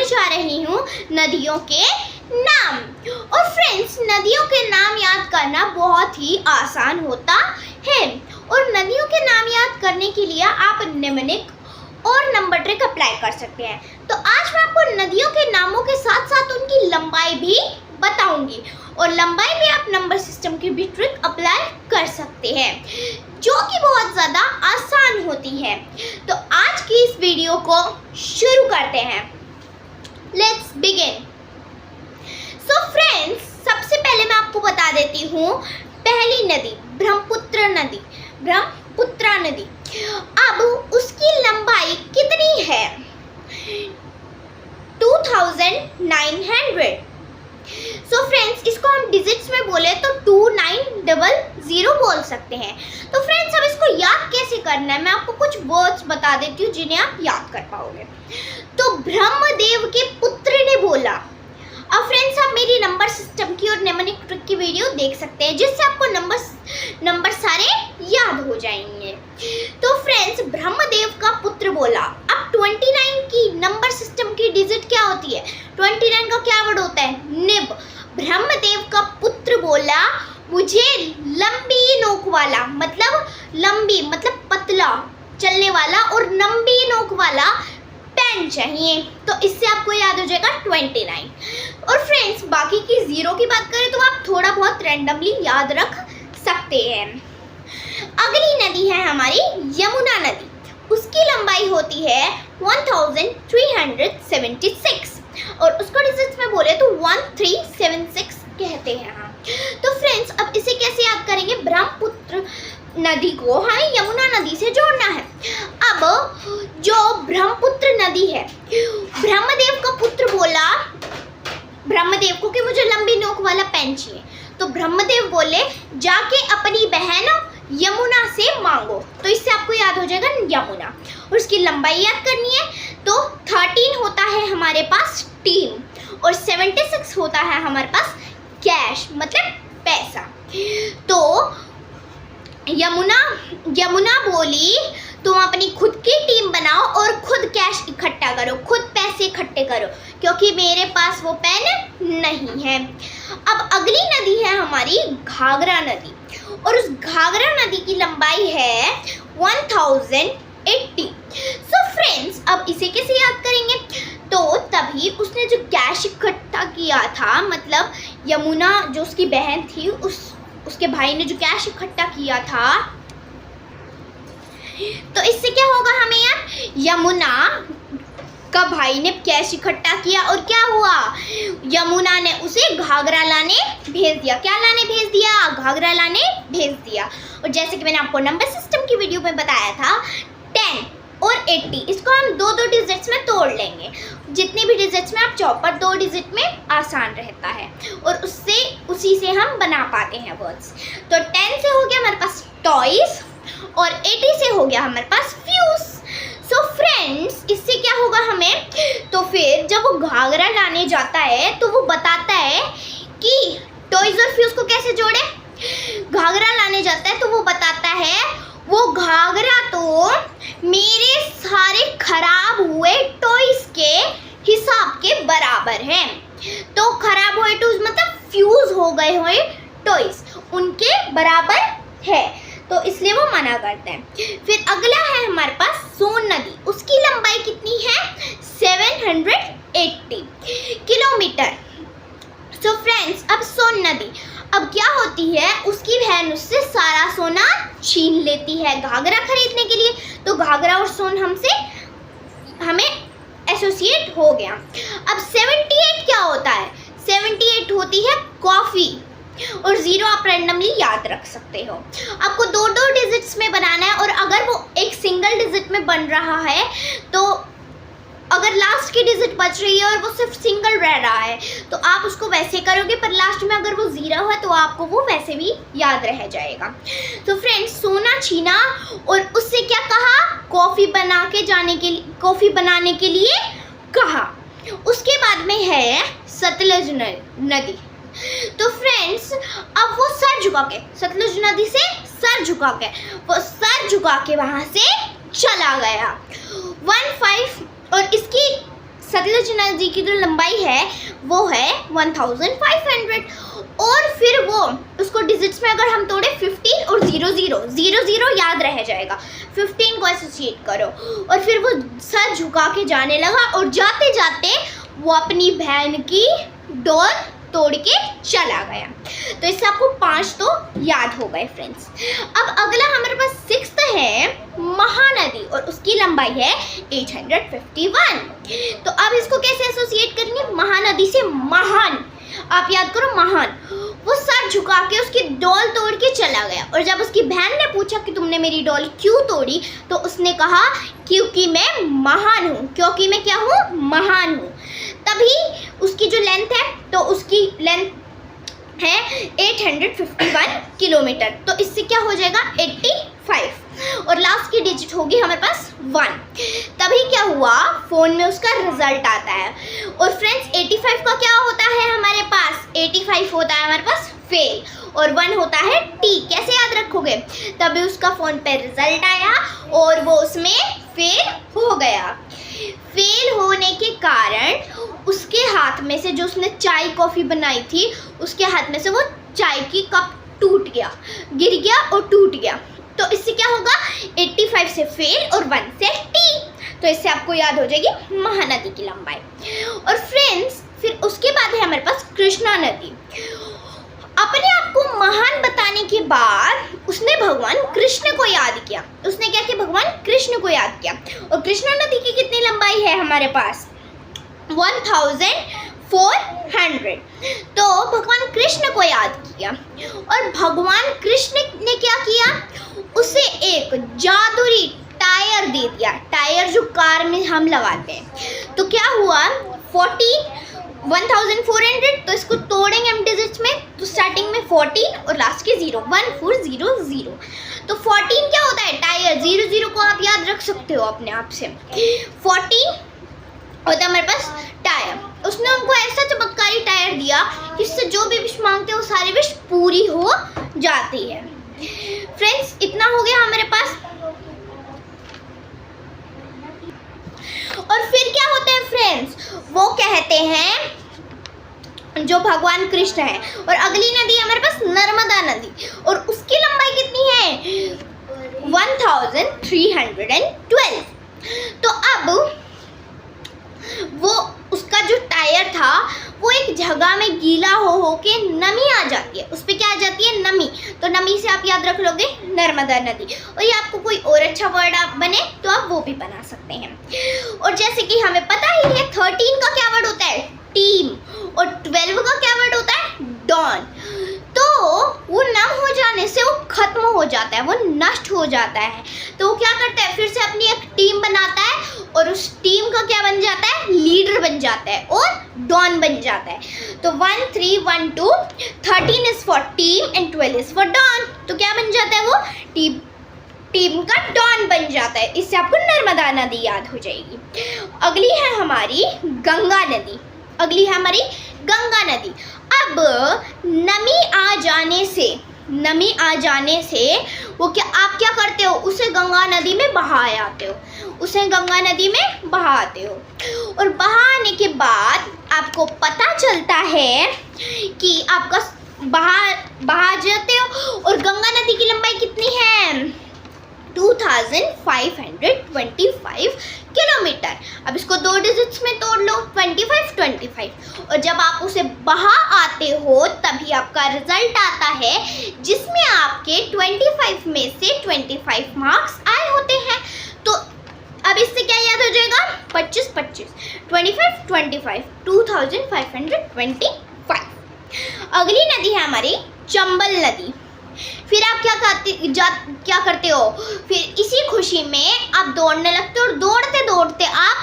जा रही हूँ नदियों के नाम। और फ्रेंड्स, नदियों के नाम याद करना बहुत ही आसान होता है और नदियों के नाम याद करने के लिए आप निम्नलिखित और नंबर ट्रिक अप्लाई कर सकते हैं। तो आज मैं आपको नदियों के नामों के साथ साथ उनकी लंबाई भी बताऊंगी और लंबाई में आप नंबर सिस्टम की भी ट्रिक अप्लाई कर सकते हैं जो कि बहुत ज़्यादा आसान होती है। तो आज की इस वीडियो को शुरू करते हैं। Let's begin. सो फ्रेंड्स, सबसे पहले मैं आपको बता देती हूँ पहली नदी ब्रह्मपुत्र नदी। ब्रह्मपुत्रा नदी, अब उसकी लंबाई कितनी है? 2900। सो फ्रेंड्स, इसको हम डिजिट्स में बोले तो 2900 बोल सकते हैं। तो फ्रेंड्स, अब इसको याद कैसे करना है मैं आपको कुछ वर्ड्स बता देती हूँ जिन्हें आप याद कर पाओगे। तो ब्रह्मदेव के पुत्र ने बोला। अब फ्रेंड्स, आप मेरी नंबर सिस्टम की और निम्नलिखित ट्रिक की वीडियो देख सकते हैं जिससे आपको नंबर सारे याद हो जाएंगे। तो फ्रेंड्स, ब्रह्मदेव का पुत्र बोला। अब 29 की नंबर सिस्टम की डिजिट क्या होती है? 29 का क्या वर्ड होता है? निब। ब्रह्मदेव का पुत्र बोला, मुझे लंबी नोक वाला, मतलब लंबी मतलब पतला चलने वाला, और लंबी नोक वाला पेन चाहिए। तो इससे आपको याद हो जाएगा 29। और फ्रेंड्स, बाकी की जीरो की बात करें तो आप थोड़ा बहुत रैंडमली याद रख सकते हैं। अगली नदी है हमारी यमुना नदी। उसकी लंबाई होती है 1376 और उसको डिजिट्स में बोले तो 1376 कहते हैं। हाँ, तो फ्रेंड्स, अब इसे कैसे याद करेंगे? ब्रह्मपुत्र नदी को हमें यमुना नदी से जोड़ना है। अब जो ब्रह्मपुत्र नदी है, ब्रह्मदेव का पुत्र बोला ब्रह्मदेव को कि मुझे लंबी नोक वाला पेन चाहिए। तो ब्रह्मदेव बोले, जाके अपनी बहन यमुना से मांगो। तो इससे आपको याद हो जाएगा यमुना। और उसकी लंबाई याद करनी है तो 13 होता है हमारे पास टीम और 76 होता है हमारे पास कैश, मतलब पैसा। तो यमुना बोली, तुम अपनी खुद की टीम बनाओ और खुद कैश इकट्ठा करो, खुद पैसे इकट्ठे करो, क्योंकि मेरे पास वो पेन नहीं है। अब अगली नदी है हमारी घाघरा नदी और उस घाघरा नदी की लंबाई है 1080। सो फ्रेंड्स, अब इसे कैसे याद करेंगे? तो तभी उसने जो कैश इकट्ठा किया था, मतलब यमुना जो उसकी बहन थी, उसके भाई ने जो कैश इकट्ठा किया था, तो इससे क्या होगा हमें यार? यमुना का भाई ने कैश इकट्ठा किया और क्या हुआ? यमुना ने उसे घाघरा लाने भेज दिया। क्या लाने भेज दिया? घाघरा लाने भेज दिया। और जैसे कि मैंने आपको नंबर सिस्टम की वीडियो में बताया था, 10 और 80 इसको हम दो डिजिट्स में तोड़ लेंगे। जितनी भी डिजिट्स में आप चौपर 2 डिजिट में आसान रहता है और उसी से हम बना पाते हैं वर्ड्स। तो 10 से हो गया हमारे पास टॉयज और 80 से हो गया हमारे पास फ्यूज। सो फ्रेंड्स, इससे क्या होगा हमें? तो फिर जब वो घाघरा लाने जाता है तो वो बताता है कि टॉयज और फ्यूज को कैसे जोड़े। घाघरा लाने जाता है तो वो बताता है, वो घाघरा तो मेरे सारे खराब हुए टॉयज के हिसाब के बराबर है। तो खराब हुए टॉयज मतलब फ्यूज हो गए हुए टॉयज उनके बराबर है, तो इसलिए वो मना करते हैं। फिर अगला है हमारे पास सोन नदी। उसकी लंबाई कितनी है? 780 किलोमीटर। सो फ्रेंड्स, अब सोन नदी, अब क्या होती है? उसकी बहन उससे सारा सोना छीन लेती है घाघरा खरीदने के लिए। तो घाघरा और सोन हमें एसोसिएट हो गया। अब 78 क्या होता है? 78 होती है कॉफ़ी और 0 आप रैंडमली याद रख सकते हो। आपको 2 डिजिट्स में बनाना है और अगर वो एक सिंगल डिजिट में बन रहा है तो अगर लास्ट की डिजिट बच रही है और वो सिर्फ सिंगल रह रहा है तो आप उसको वैसे करोगे, पर लास्ट में अगर वो 0 है तो आपको वो वैसे भी याद रह जाएगा। तो फ्रेंड्स, सोना छीना और उससे क्या कहा? कॉफ़ी बनाने के लिए कहा। उसके बाद में है सतलुज नदी। तो फ्रेंड्स, अब वो सर झुका के, सतलुज नदी से सर झुका के वहाँ से चला गया। 15 और इसकी सतलज नदी की जो लंबाई है वो है 1500। और फिर वो उसको डिजिट्स में अगर हम तोड़े 15 और 00 याद रह जाएगा, 15 को एसोसिएट करो। और फिर वो सर झुका के जाने लगा और जाते जाते वो अपनी बहन की डोर तोड़ के चला गया। तो इससे आपको 5 तो याद हो गए फ्रेंड्स। अब अगला हमारे पास 6th है महानदी और उसकी लंबाई है 851। तो अब इसको कैसे एसोसिएट करेंगे? महानदी से महान, आप याद करो महान। वो सर झुका के उसकी डॉल तोड़ के चला गया और जब उसकी बहन ने पूछा कि तुमने मेरी डॉल क्यों तोड़ी, तो उसने कहा क्योंकि मैं महान हूँ, क्योंकि मैं क्या हूँ? महान हूँ। तभी उसकी जो लेंथ है, तो उसकी लेंथ है 851 किलोमीटर। तो इससे क्या हो जाएगा? 85 और लास्ट की डिजिट होगी हमारे पास 1। तभी क्या हुआ? फ़ोन में उसका रिजल्ट आता है। और फ्रेंड्स 85 का क्या होता है हमारे पास? 85 होता है हमारे पास फेल और 1 होता है टी। कैसे याद रखोगे? तभी उसका फ़ोन पे रिजल्ट आया और वो उसमें फेल हो गया। फेल होने के कारण उसके हाथ में से, जो उसने चाय कॉफ़ी बनाई थी, उसके हाथ में से वो चाय की कप टूट गया, गिर गया और टूट गया। तो इससे क्या होगा? 85 से फेल और 1 से टी। तो इससे आपको याद हो जाएगी महानदी की लंबाई। और फ्रेंड्स फिर उसके बाद है हमारे पास कृष्णा नदी। अपने आप को महान बताने के बाद उसने भगवान कृष्ण को याद किया। उसने क्या किया? भगवान कृष्ण को याद किया। और कृष्णा नदी की कितनी लंबाई है हमारे पास? 1400। तो भगवान कृष्ण को याद किया और भगवान कृष्ण ने क्या किया? उसे एक जादुई टायर दे दिया। टायर जो कार में हम लगाते हैं। तो क्या हुआ? 1400। तो इसको तोड़ेंगे हम डिजिट्स में, तो स्टार्टिंग में 14 और लास्ट के 0, 1400। तो 14 क्या होता है? टायर। 00 को आप याद रख सकते हो अपने आप से। 14 होता है हमारे पास टायर। उसने उनको ऐसा चमत्कारी टायर दिया कि इससे जो भी विश मांगते हो सारी विश पूरी हो जाती है। फ्रेंड्स इतना हो गया हमारे पास। और फिर क्या होता है फ्रेंड्स? वो कहते हैं जो भगवान कृष्ण है। और अगली नदी है हमारे पास नर्मदा नदी और उसकी लंबाई कितनी है? 1312। तो अब वो उसका जो टायर था वो एक जगह में गीला हो के नमी आ जाती है। उस पर क्या आ जाती है? नमी। तो नमी से आप याद रख लोगे नर्मदा नदी। और ये आपको कोई और अच्छा वर्ड आप बने तो आप वो भी बना सकते हैं। और जैसे कि हमें पता ही है 13 का क्या वर्ड होता है? टीम। और 12 का क्या वर्ड होता है? डॉन। तो वो नम हो जाने से वो खत्म हो जाता है, वो नष्ट हो जाता है। तो वो क्या करता है? फिर से अपनी एक टीम बनाता है और उस टीम का क्या बन जाता है? लीडर बन जाता है और डॉन बन जाता है। तो 1 3 1 2, 13 is for team and 12 is for Don. तो क्या बन जाता है? वो टीम का डॉन बन जाता है। इससे आपको नर्मदा नदी याद हो जाएगी। अगली है हमारी गंगा नदी। अगली है हमारी गंगा नदी। अब नमी आ जाने से वो क्या आप क्या करते हो? उसे गंगा नदी में बहा आते हो। उसे गंगा नदी में बहाते हो और बहाने के बाद आपको पता चलता है कि आपका बहा जाते हो। और गंगा नदी की लंबाई कितनी है? 2525 किलोमीटर। अब इसको 2 डिजिट्स में तोड़ लो, 25 और जब आप उसे बहा आते हो तभी आपका रिजल्ट आता है जिसमें आपके 25 में से 25 मार्क्स आए होते हैं। तो अब इससे क्या याद हो जाएगा? 25 25 25 अगली नदी है हमारी चंबल नदी। फिर आप क्या करते हो? फिर इसी खुशी में आप दौड़ने लगते हो और दौड़ते दौड़ते आप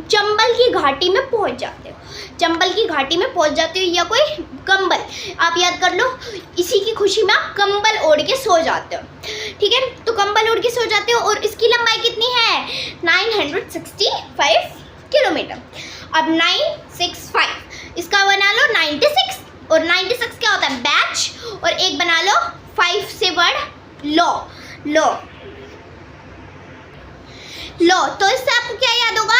चंबल की घाटी में पहुंच जाते हो। चंबल की घाटी में पहुंच जाते हो या कोई कंबल आप याद कर लो। इसी की खुशी में आप कंबल ओढ़ के सो जाते हो। ठीक है, तो कंबल ओढ़ के सो जाते हो और इसकी लंबाई कितनी है? 965 किलोमीटर। अब 965 इसका बना लो 96 और 96 क्या होता है? बैच। और एक बना लो 5 से वर्ड लो। लो, तो इससे आपको क्या याद होगा,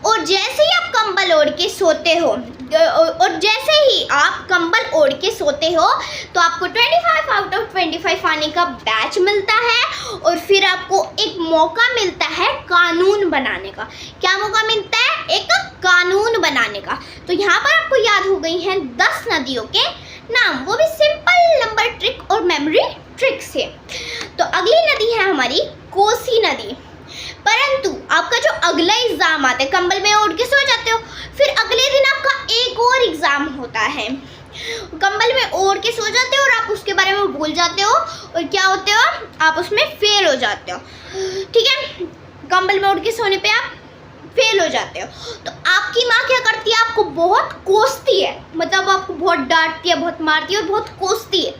और जैसे ही आप कंबल ओढ़ के सोते हो, और जैसे ही आप कंबल ओढ़ के सोते हो तो आपको 25 आउट ऑफ 25 आने का बैच मिलता है, और फिर आपको एक मौका मिलता है कानून बनाने का। क्या मौका मिलता है? एक कानून बनाने का। तो यहाँ पर आपको याद हो गई हैं 10 नदियों के नाम, वो भी सिंपल नंबर ट्रिक और मेमोरी ट्रिक से। तो अगली नदी है हमारी कोसी नदी। परंतु आपका जो अगला एग्जाम आता है, कंबल में ओढ़ के सो जाते हो, फिर अगले दिन आपका एक और एग्जाम होता है, कंबल में ओढ़ के सो जाते हो और आप उसके बारे में भूल जाते हो, और क्या होते हो, आप उसमें फेल हो जाते हो। ठीक है, कंबल में ओढ़ के सोने पे आप फेल हो जाते हो, तो आपकी माँ क्या करती है, आपको बहुत कोसती है, मतलब आपको बहुत डांटती है, बहुत मारती है और बहुत कोसती है।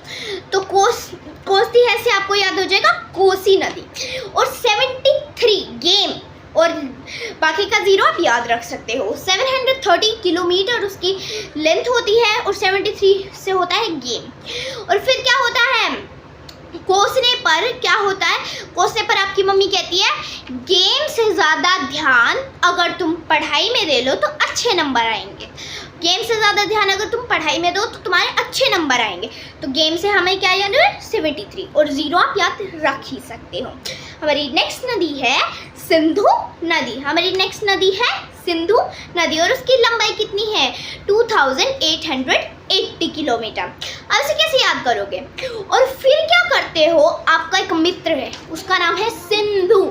तो कोसती है से आपको याद हो जाएगा कोसी नदी। और 73 गेम, और बाकी का 0 आप याद रख सकते हो। 730 किलोमीटर उसकी लेंथ होती है, और 73 से होता है गेम। और फिर क्या होता है, कोसने पर क्या होता है, कोसने पर आपकी मम्मी कहती है गेम से ज़्यादा ध्यान अगर तुम पढ़ाई में दे लो तो अच्छे नंबर आएंगे। गेम से ज़्यादा ध्यान अगर तुम पढ़ाई में दो तो तुम्हारे अच्छे नंबर आएंगे। तो गेम से हमें क्या याद है, 73, और 0 आप याद रख ही सकते हो। हमारी नेक्स्ट नदी है सिंधु नदी। हमारी नेक्स्ट नदी है सिंधु नदी, और उसकी लंबाई कितनी है, 2880 किलोमीटर। अब इसे कैसे याद करोगे, और फिर क्या करते हो, आपका एक मित्र है, उसका नाम है सिंधु।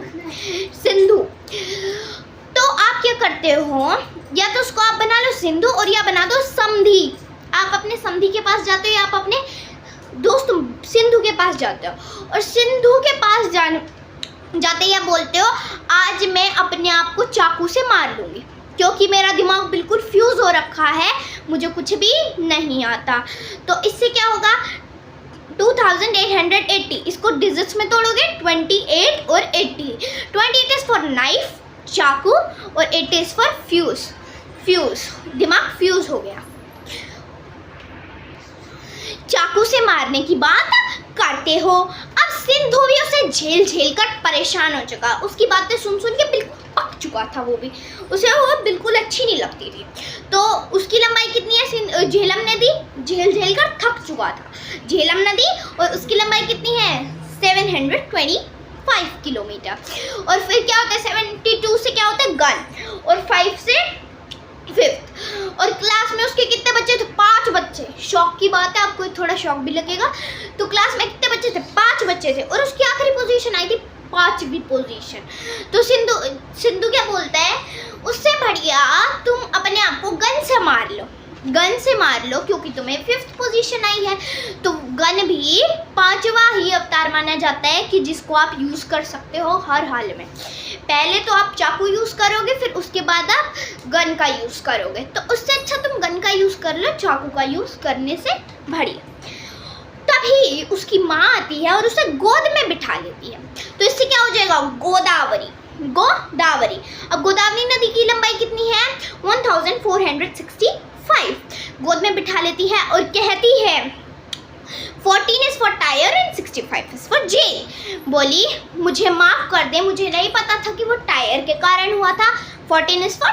तो आप क्या करते हो, या तो उसको आप बना लो सिंधु, और या बना दो समधी। आप अपने समधी के पास जाते हो, या आप अपने दोस्त सिंधु के पास जाते हो, और सिंधु के पास जाते या बोलते हो आज मैं अपने आप को चाकू से मार लूँगी, क्योंकि मेरा दिमाग बिल्कुल फ्यूज़ हो रखा है, मुझे कुछ भी नहीं आता। तो इससे क्या होगा, 2880, इसको डिजिट्स में तोड़ोगे, 28 और 80। 28 इज़ फॉर नाइफ, चाकू, और 80 इज़ फॉर फ्यूज़, दिमाग फ्यूज़ हो गया। चाकू से मारने की बात करते हो। अब सिंधु भी उसे झेल कर परेशान हो चुका, उसकी बातें सुन के बिल्कुल पक चुका था, वो भी उसे वो बिल्कुल अच्छी नहीं लगती थी। तो उसकी लंबाई कितनी है, झेलम नदी झेल कर थक चुका था झेलम नदी, और उसकी लंबाई कितनी है, 725 किलोमीटर। और फिर क्या होता है, 72 से क्या होता है गन, और 5 से 5th। और क्लास में उसके कितने बच्चे थे, 5 बच्चे। शौक की बात है, आपको थोड़ा शौक भी लगेगा। तो क्लास में कितने बच्चे थे, 5 बच्चे थे, और उसकी आखिरी पोजीशन आई थी 5वीं पोजीशन। तो सिंधु क्या बोलता है, उससे बढ़िया तुम अपने आप को गन से मार लो, क्योंकि तुम्हें 5th पोजीशन आई है। तो गन भी 5वां ही अवतार माना जाता है कि जिसको आप यूज़ कर सकते हो हर हाल में। पहले तो आप चाकू यूज़ करोगे, फिर उसके बाद आप गन का यूज़ करोगे। तो उससे अच्छा तुम गन का यूज़ कर लो, चाकू का यूज़ करने से बढ़िया। तभी उसकी माँ आती है और उसे गोद में बिठा लेती है। तो इससे क्या हो जाएगा, गोदावरी। अब गोदावरी नदी की लंबाई कितनी है, 1465। गोद में बिठा लेती है और कहती है 14 is for tyre and 65 is for jail. बोली मुझे माफ़ कर दे, मुझे नहीं पता था कि वो टायर के कारण हुआ था। 14 इज़ फॉर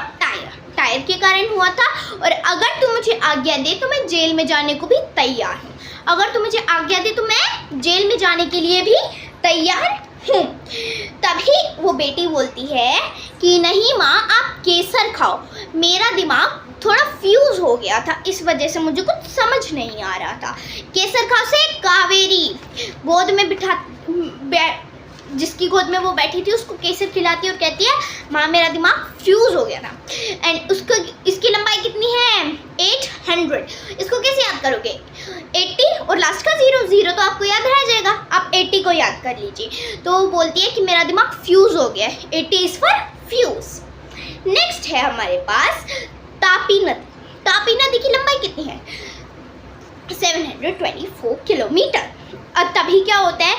टायर के कारण हुआ था, और अगर तू मुझे आज्ञा दे तो मैं जेल में जाने को भी तैयार हूँ। अगर तू मुझे आज्ञा दे तो मैं जेल में जाने के लिए भी तैयार हूँ। तभी वो बेटी बोलती है कि नहीं माँ, आप केसर खाओ, मेरा दिमाग थोड़ा फ्यूज़ हो गया था, इस वजह से मुझे कुछ समझ नहीं आ रहा था। केसर खाओ से कावेरी गोद में जिसकी गोद में वो बैठी थी उसको केसर खिलाती है और कहती है माँ मेरा दिमाग फ्यूज़ हो गया था। एंड इसकी लंबाई कितनी है, 800। इसको कैसे याद करोगे, 80 और लास्ट का 0 तो आपको याद रह जाएगा, आप 80 को याद कर लीजिए। तो वो बोलती है कि मेरा दिमाग फ्यूज़ हो गया है, 80 इज़ फॉर फ्यूज़। नेक्स्ट है हमारे पास तापी नदी की लंबाई कितनी है, 724 किलोमीटर। और तभी क्या होता है,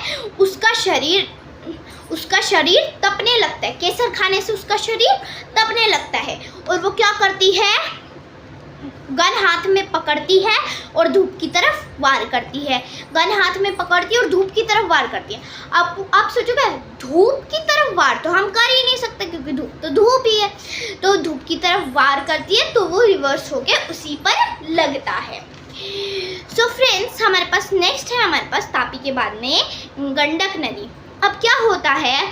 उसका शरीर तपने लगता है, केसर खाने से उसका शरीर तपने लगता है, और वो क्या करती है, गन हाथ में पकड़ती है और धूप की तरफ वार करती है। गन हाथ में पकड़ती है और धूप की तरफ वार करती है। आप सोचोगे धूप की तरफ वार तो हम कर ही नहीं सकते क्योंकि धूप तो धूप ही है। तो धूप की तरफ वार करती है तो वो रिवर्स होके उसी पर लगता है। सो फ्रेंड्स, हमारे पास नेक्स्ट है हमारे पास तापी के बाद में गंडक नदी। अब क्या होता है,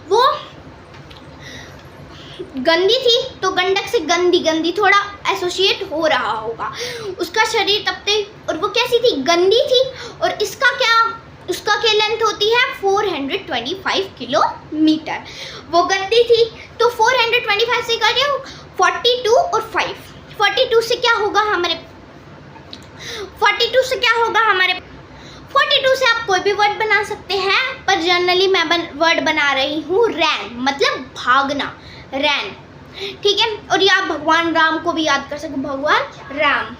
वो गंदी थी तो गंडक से गंदी थोड़ा एसोसिएट हो रहा होगा उसका शरीर तब तक। और वो कैसी थी, गंदी थी। और उसका क्या लेंथ होती है 425 किलोमीटर। वो गंदी थी तो 425 से कर 42 और 5, 42 से क्या होगा हमारे 42 से आप कोई भी वर्ड बना सकते हैं, पर जनरली मैं वर्ड बना रही हूँ रैन, मतलब भागना, रैन, ठीक है। और ये आप भगवान राम को भी याद कर सकते, भगवान राम,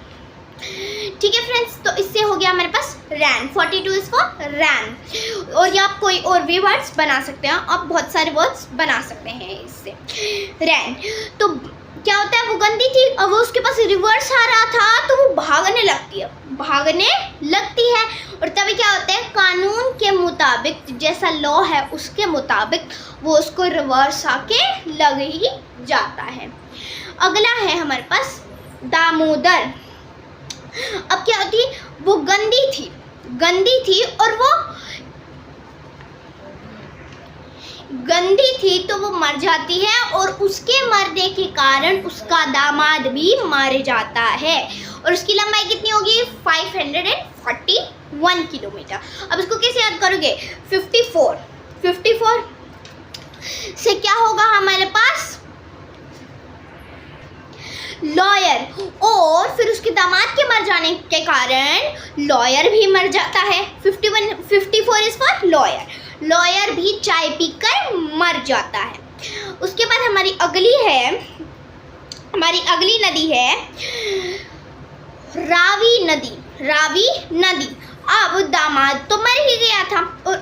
ठीक है फ्रेंड्स। तो इससे हो गया हमारे पास रैन, 42 इज फॉर रैन। और ये आप कोई और भी वर्ड्स बना सकते हैं, आप बहुत सारे वर्ड्स बना सकते हैं इससे रैन। तो क्या होता है, वो गंदी थी और वो उसके पास रिवर्स आ रहा था तो वो भागने लगती है। और तभी क्या होता है, कानून के मुताबिक जैसा लॉ है उसके मुताबिक वो उसको रिवर्स आके लग ही जाता है। अगला है हमारे पास दामोदर। अब क्या होती, वो गंदी थी और वो गंदी थी तो वो मर जाती है और उसके मरने के कारण उसका दामाद भी मर जाता है। और उसकी लंबाई कितनी होगी 541 किलोमीटर। अब इसको कैसे याद करोगे, 54 से क्या होगा हमारे पास लॉयर, और फिर उसके दामाद के मर जाने के कारण लॉयर भी मर जाता है। 54 इज फॉर लॉयर भी चाय पीकर मर जाता है। उसके बाद हमारी अगली नदी है रावी नदी। अब दामाद तो मर ही गया था और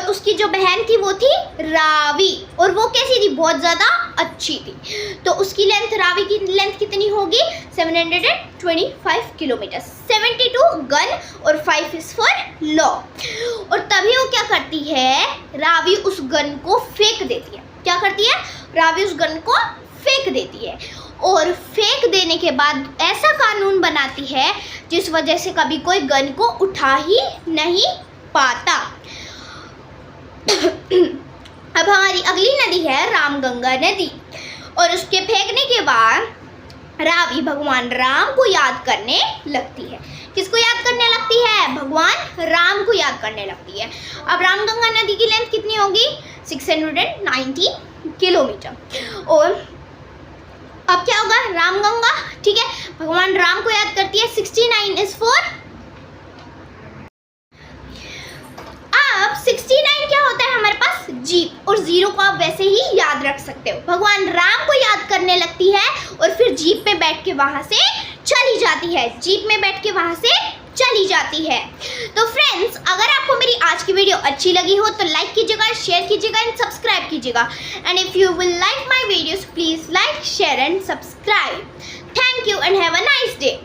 उसकी जो बहन थी वो थी रावी, और वो कैसी थी, बहुत ज़्यादा अच्छी थी। तो उसकी रावी की लेंथ कितनी होगी 725 किलोमीटर। 72 गन और 5 इज फॉर लॉ। और तभी वो क्या करती है, रावी उस गन को फेंक देती है। क्या करती है, रावी उस गन को फेंक देती है और फेंक देने के बाद ऐसा कानून बनाती है जिस वजह से कभी कोई गन को उठा ही नहीं पाता। अब हमारी अगली नदी है रामगंगा नदी। और उसके फेंकने के बाद रावी भगवान राम को याद करने लगती है। किसको याद करने लगती है, भगवान राम को याद करने लगती है। अब रामगंगा नदी की लेंथ कितनी होगी 690 किलोमीटर। और अब क्या होगा, रामगंगा, ठीक है, भगवान राम को याद करती है। 69 इज फॉर, अब 69 क्या होता है हमारे पास जीप, और 0 को आप वैसे ही याद रख सकते हो। भगवान राम को याद करने लगती है और फिर जीप में बैठ के वहां से चली जाती है। तो फ्रेंड्स, अगर आपको मेरी आज की वीडियो अच्छी लगी हो तो लाइक कीजिएगा, शेयर कीजिएगा एंड सब्सक्राइब कीजिएगा। And if you will like my videos, please like, share and subscribe. Thank you and have a nice day.